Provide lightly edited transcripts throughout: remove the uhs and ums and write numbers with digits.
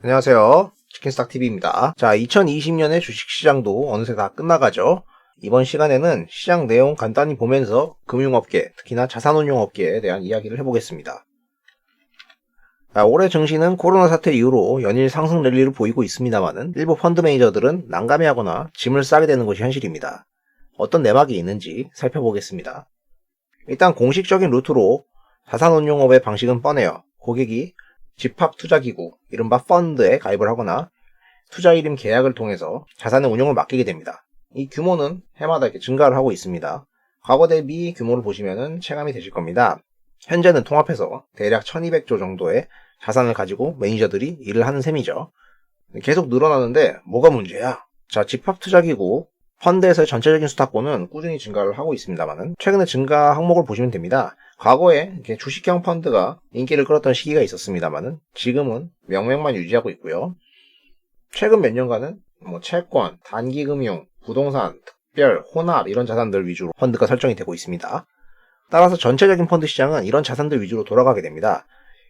안녕하세요. 치킨스탁TV입니다. 자, 2020년의 주식시장도 어느새 다 끝나가죠. 이번 시간에는 시장 내용 간단히 보면서 금융업계, 특히나 자산운용업계에 대한 이야기를 해보겠습니다. 자, 올해 증시는 코로나 사태 이후로 연일 상승 랠리를 보이고 있습니다만은 일부 펀드 매니저들은 난감해하거나 짐을 싸게 되는 것이 현실입니다. 어떤 내막이 있는지 살펴보겠습니다. 일단 공식적인 루트로 자산운용업의 방식은 뻔해요. 고객이 집합투자기구, 이른바 펀드에 가입을 하거나 투자일임 계약을 통해서 자산의 운용을 맡기게 됩니다. 이 규모는 해마다 이렇게 증가를 하고 있습니다. 과거 대비 규모를 보시면 체감이 되실 겁니다. 현재는 통합해서 대략 1200조 정도의 자산을 가지고 매니저들이 일을 하는 셈이죠. 계속 늘어나는데 뭐가 문제야? 자, 집합투자기구 펀드에서의 전체적인 수탁권은 꾸준히 증가를 하고 있습니다만 최근에 증가 항목을 보시면 됩니다. 과거에 이렇게 주식형 펀드가 인기를 끌었던 시기가 있었습니다만 지금은 명맥만 유지하고 있고요. 최근 몇 년간은 채권, 단기금융, 부동산, 특별, 혼합 이런 자산들 위주로 펀드가 설정이 되고 있습니다. 따라서 전체적인 펀드 시장은 이런 자산들 위주로 돌아가게 됩니다.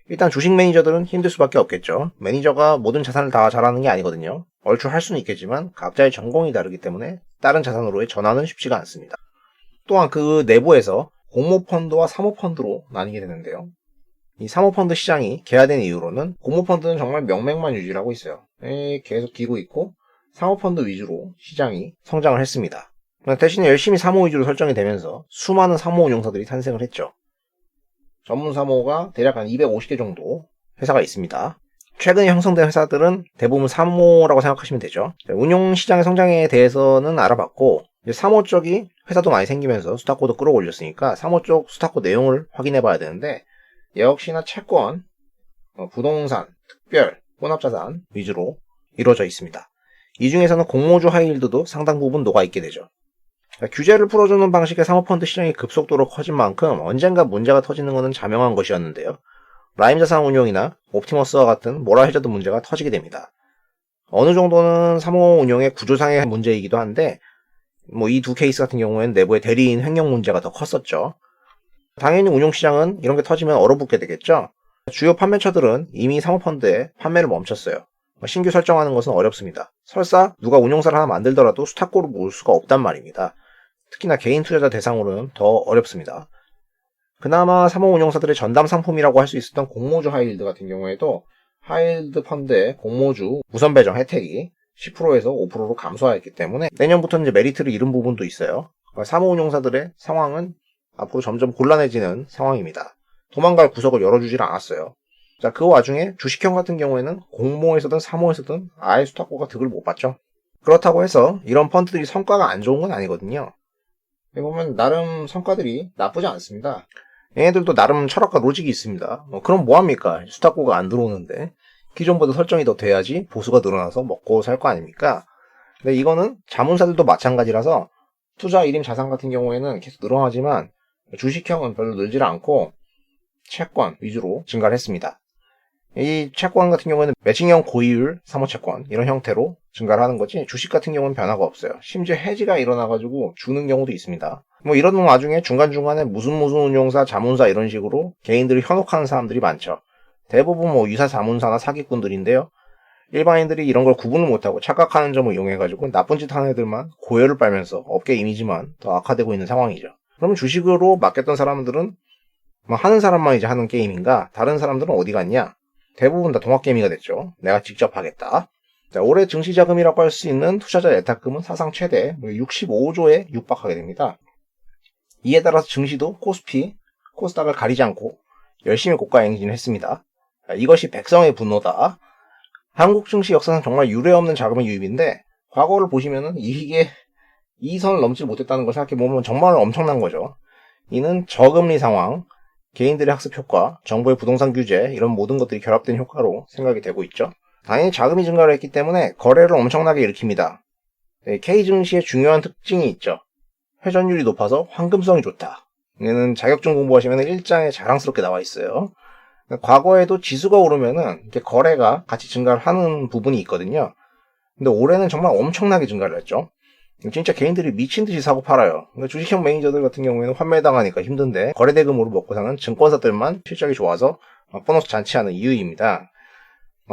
일단 주식 매니저들은 힘들 수밖에 없겠죠. 매니저가 모든 자산을 다 잘하는 게 아니거든요. 얼추 할 수는 있겠지만 각자의 전공이 다르기 때문에 다른 자산으로의 전환은 쉽지가 않습니다. 또한 그 내부에서 공모펀드와 사모펀드로 나뉘게 되는데요. 이 사모펀드 시장이 개화된 이후로는 공모펀드는 정말 명맥만 유지를 하고 있어요. 계속 기고 있고 사모펀드 위주로 시장이 성장을 했습니다. 대신에 열심히 사모 위주로 설정이 되면서 수많은 사모 운용사들이 탄생을 했죠. 전문 사모가 대략 한 250개 정도 회사가 있습니다. 최근에 형성된 회사들은 대부분 사모라고 생각하시면 되죠. 운용시장의 성장에 대해서는 알아봤고 사모 쪽이 회사도 많이 생기면서 수탁고도 끌어올렸으니까 사모 쪽 수탁고 내용을 확인해 봐야 되는데 역시나 채권, 부동산, 특별, 혼합자산 위주로 이루어져 있습니다. 이 중에서는 공모주 하이힐드도 상당 부분 녹아있게 되죠. 규제를 풀어주는 방식의 사모펀드 시장이 급속도로 커진 만큼 언젠가 문제가 터지는 것은 자명한 것이었는데요. 라임자산운용이나 옵티머스와 같은 모라 해저드 문제가 터지게 됩니다. 어느 정도는 사모 운용의 구조상의 문제이기도 한데 이 두 케이스 같은 경우에는 내부의 대리인 횡령 문제가 더 컸었죠. 당연히 운용시장은 이런 게 터지면 얼어붙게 되겠죠. 주요 판매처들은 이미 사모펀드에 판매를 멈췄어요. 신규 설정하는 것은 어렵습니다. 설사 누가 운용사를 하나 만들더라도 수탁고를 모을 수가 없단 말입니다. 특히나 개인 투자자 대상으로는 더 어렵습니다. 그나마 사모 운용사들의 전담 상품이라고 할 수 있었던 공모주 하이힐드 같은 경우에도 하이힐드 펀드의 공모주 우선 배정 혜택이 10%에서 5%로 감소하였기 때문에 내년부터는 이제 메리트를 잃은 부분도 있어요. 사모 운용사들의 상황은 앞으로 점점 곤란해지는 상황입니다. 도망갈 구석을 열어주질 않았어요. 자, 그 와중에 주식형 같은 경우에는 공모에서든 사모에서든 아예 수탁고가 득을 못 봤죠. 그렇다고 해서 이런 펀드들이 성과가 안 좋은 건 아니거든요. 보면 나름 성과들이 나쁘지 않습니다. 얘네들도 나름 철학과 로직이 있습니다. 그럼 뭐합니까? 수탁고가 안 들어오는데 기존보다 설정이 더 돼야지 보수가 늘어나서 먹고 살 거 아닙니까? 근데 이거는 자문사들도 마찬가지라서 투자 일임 자산 같은 경우에는 계속 늘어나지만 주식형은 별로 늘질 않고 채권 위주로 증가를 했습니다. 이 채권 같은 경우에는 매칭형 고이율 사모채권 이런 형태로 증가를 하는 거지 주식 같은 경우는 변화가 없어요. 심지어 해지가 일어나가지고 주는 경우도 있습니다. 이런 와중에 중간중간에 무슨 운용사, 자문사 이런 식으로 개인들을 현혹하는 사람들이 많죠. 대부분 유사 자문사나 사기꾼들인데요. 일반인들이 이런 걸 구분을 못하고 착각하는 점을 이용해가지고 나쁜 짓 하는 애들만 고열을 빨면서 업계 이미지만 더 악화되고 있는 상황이죠. 그러면 주식으로 맡겼던 사람들은 하는 사람만 이제 하는 게임인가? 다른 사람들은 어디 갔냐? 대부분 다 동학개미가 됐죠. 내가 직접 하겠다. 자, 올해 증시자금이라고 할 수 있는 투자자 예탁금은 사상 최대 65조에 육박하게 됩니다. 이에 따라서 증시도 코스피, 코스닥을 가리지 않고 열심히 고가 행진을 했습니다. 자, 이것이 백성의 분노다. 한국 증시 역사상 정말 유례없는 자금의 유입인데 과거를 보시면은 이게 2선을 넘지 못했다는 걸 생각해보면 정말 엄청난 거죠. 이는 저금리 상황, 개인들의 학습 효과, 정부의 부동산 규제 이런 모든 것들이 결합된 효과로 생각이 되고 있죠. 당연히 자금이 증가를 했기 때문에 거래를 엄청나게 일으킵니다. K증시의 중요한 특징이 있죠. 회전율이 높아서 황금성이 좋다. 얘는 자격증 공부하시면 일장에 자랑스럽게 나와 있어요. 과거에도 지수가 오르면은 이렇게 거래가 같이 증가를 하는 부분이 있거든요. 근데 올해는 정말 엄청나게 증가를 했죠. 진짜 개인들이 미친 듯이 사고 팔아요. 주식형 매니저들 같은 경우에는 환매당하니까 힘든데 거래대금으로 먹고 사는 증권사들만 실적이 좋아서 보너스 잔치하는 이유입니다.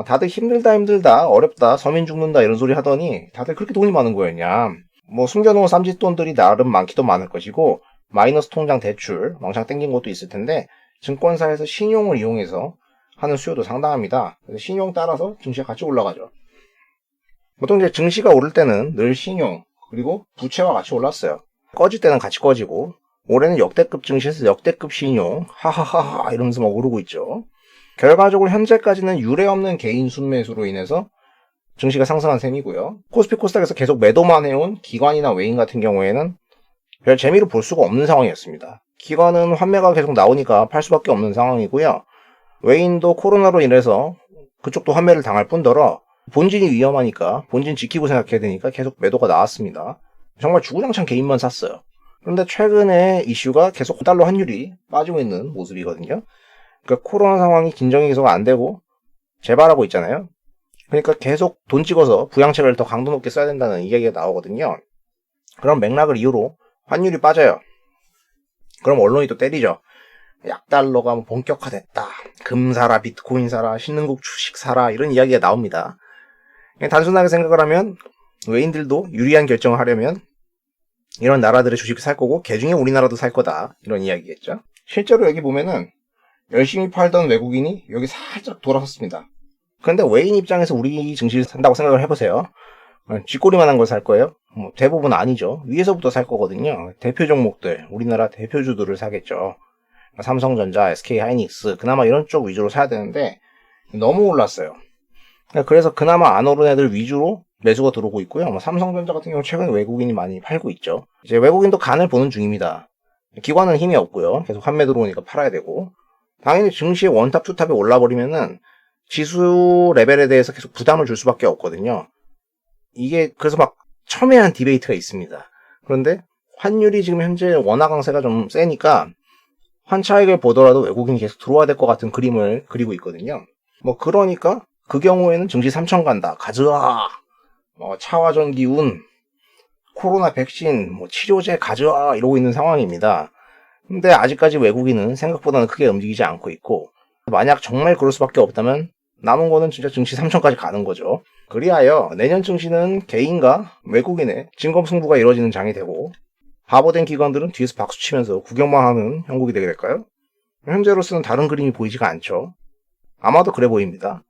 다들 힘들다, 어렵다, 서민 죽는다 이런 소리 하더니 다들 그렇게 돈이 많은 거였냐. 뭐 숨겨놓은 쌈짓돈들이 나름 많기도 많을 것이고 마이너스 통장 대출 왕창 땡긴 것도 있을 텐데 증권사에서 신용을 이용해서 하는 수요도 상당합니다. 그래서 신용 따라서 증시가 같이 올라가죠. 보통 이제 증시가 오를 때는 늘 신용 그리고 부채와 같이 올랐어요. 꺼질 때는 같이 꺼지고 올해는 역대급 증시에서 역대급 신용 하하하하 이러면서 막 오르고 있죠. 결과적으로 현재까지는 유례없는 개인 순매수로 인해서 증시가 상승한 셈이고요. 코스피 코스닥에서 계속 매도만 해온 기관이나 외인 같은 경우에는 별 재미를 볼 수가 없는 상황이었습니다. 기관은 환매가 계속 나오니까 팔 수밖에 없는 상황이고요. 외인도 코로나로 인해서 그쪽도 환매를 당할 뿐더러 본진이 위험하니까 본진 지키고 생각해야 되니까 계속 매도가 나왔습니다. 정말 주구장창 개인만 샀어요. 그런데 최근에 이슈가 계속 달러 환율이 빠지고 있는 모습이거든요. 그러니까 코로나 상황이 진정이 계속 안 되고 재발하고 있잖아요. 그러니까 계속 돈 찍어서 부양책을 더 강도 높게 써야 된다는 이야기가 나오거든요. 그런 맥락을 이유로 환율이 빠져요. 그럼 언론이 또 때리죠. 약달러가 뭐 본격화됐다. 금 사라, 비트코인 사라, 신흥국 주식 사라 이런 이야기가 나옵니다. 그냥 단순하게 생각을 하면 외인들도 유리한 결정을 하려면 이런 나라들의 주식을 살 거고 개중에 우리나라도 살 거다 이런 이야기겠죠. 실제로 여기 보면은 열심히 팔던 외국인이 여기 살짝 돌아섰습니다. 그런데 외인 입장에서 우리 증시를 산다고 생각을 해보세요. 쥐꼬리만한 걸 살 거예요? 대부분 아니죠. 위에서부터 살 거거든요. 대표 종목들, 우리나라 대표주들을 사겠죠. 삼성전자, SK하이닉스, 그나마 이런 쪽 위주로 사야 되는데 너무 올랐어요. 그래서 그나마 안 오른 애들 위주로 매수가 들어오고 있고요. 삼성전자 같은 경우 최근에 외국인이 많이 팔고 있죠. 이제 외국인도 간을 보는 중입니다. 기관은 힘이 없고요. 계속 환매 들어오니까 팔아야 되고 당연히 증시의 원탑, 투탑이 올라버리면은 지수 레벨에 대해서 계속 부담을 줄 수밖에 없거든요. 이게 그래서 막 첨예한 디베이트가 있습니다. 그런데 환율이 지금 현재 원화 강세가 좀 세니까 환차익을 보더라도 외국인이 계속 들어와야 될 것 같은 그림을 그리고 있거든요. 그러니까 그 경우에는 증시 3천 간다. 가즈아. 차화전기운, 코로나 백신, 치료제 가즈아 이러고 있는 상황입니다. 근데 아직까지 외국인은 생각보다는 크게 움직이지 않고 있고 만약 정말 그럴 수밖에 없다면 남은 거는 진짜 증시 3천까지 가는 거죠. 그리하여 내년 증시는 개인과 외국인의 진검승부가 이루어지는 장이 되고 바보된 기관들은 뒤에서 박수치면서 구경만 하는 형국이 되게 될까요? 현재로서는 다른 그림이 보이지가 않죠. 아마도 그래 보입니다.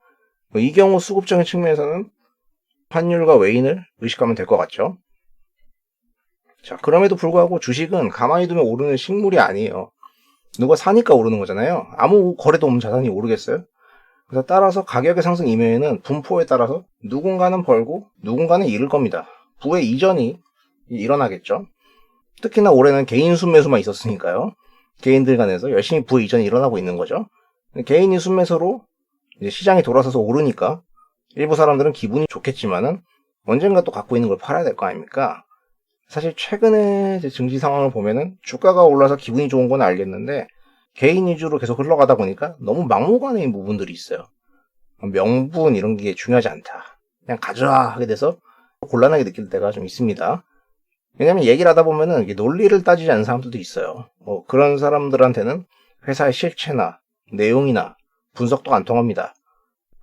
이 경우 수급적인 측면에서는 환율과 외인을 의식하면 될 것 같죠. 자, 그럼에도 불구하고 주식은 가만히 두면 오르는 식물이 아니에요. 누가 사니까 오르는 거잖아요. 아무 거래도 없는 자산이 오르겠어요? 그래서 따라서 가격의 상승 이면에는 분포에 따라서 누군가는 벌고 누군가는 잃을 겁니다. 부의 이전이 일어나겠죠. 특히나 올해는 개인 순매수만 있었으니까요. 개인들 간에서 열심히 부의 이전이 일어나고 있는 거죠. 개인이 순매수로 이제 시장이 돌아서서 오르니까 일부 사람들은 기분이 좋겠지만은 언젠가 또 갖고 있는 걸 팔아야 될 거 아닙니까? 사실 최근에 증시 상황을 보면은 주가가 올라서 기분이 좋은 건 알겠는데 개인 위주로 계속 흘러가다 보니까 너무 막무가내인 부분들이 있어요. 명분 이런 게 중요하지 않다. 그냥 가져라 하게 돼서 곤란하게 느낄 때가 좀 있습니다. 왜냐면 얘기를 하다 보면은 논리를 따지지 않는 사람들도 있어요. 그런 사람들한테는 회사의 실체나 내용이나 분석도 안 통합니다.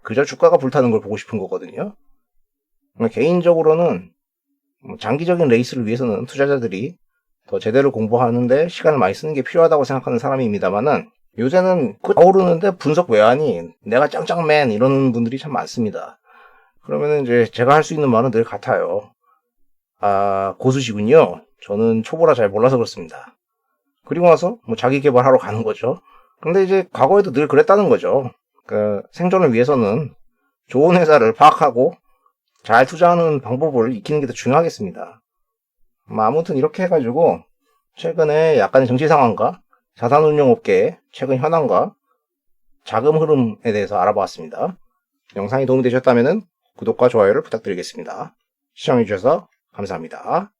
그저 주가가 불타는 걸 보고 싶은 거거든요. 개인적으로는 장기적인 레이스를 위해서는 투자자들이 더 제대로 공부하는데 시간을 많이 쓰는 게 필요하다고 생각하는 사람입니다만은 요새는 오르는데 분석 왜 하니? 내가 짱짱맨 이러는 분들이 참 많습니다. 그러면은 이제 제가 할 수 있는 말은 늘 같아요. 고수시군요. 저는 초보라 잘 몰라서 그렇습니다. 그리고 나서 자기 개발하러 가는 거죠. 근데 이제 과거에도 늘 그랬다는 거죠. 생존을 위해서는 좋은 회사를 파악하고 잘 투자하는 방법을 익히는 게 더 중요하겠습니다. 아무튼 이렇게 해가지고 최근에 약간의 정치 상황과 자산운용업계의 최근 현황과 자금 흐름에 대해서 알아보았습니다. 영상이 도움이 되셨다면 구독과 좋아요를 부탁드리겠습니다. 시청해주셔서 감사합니다.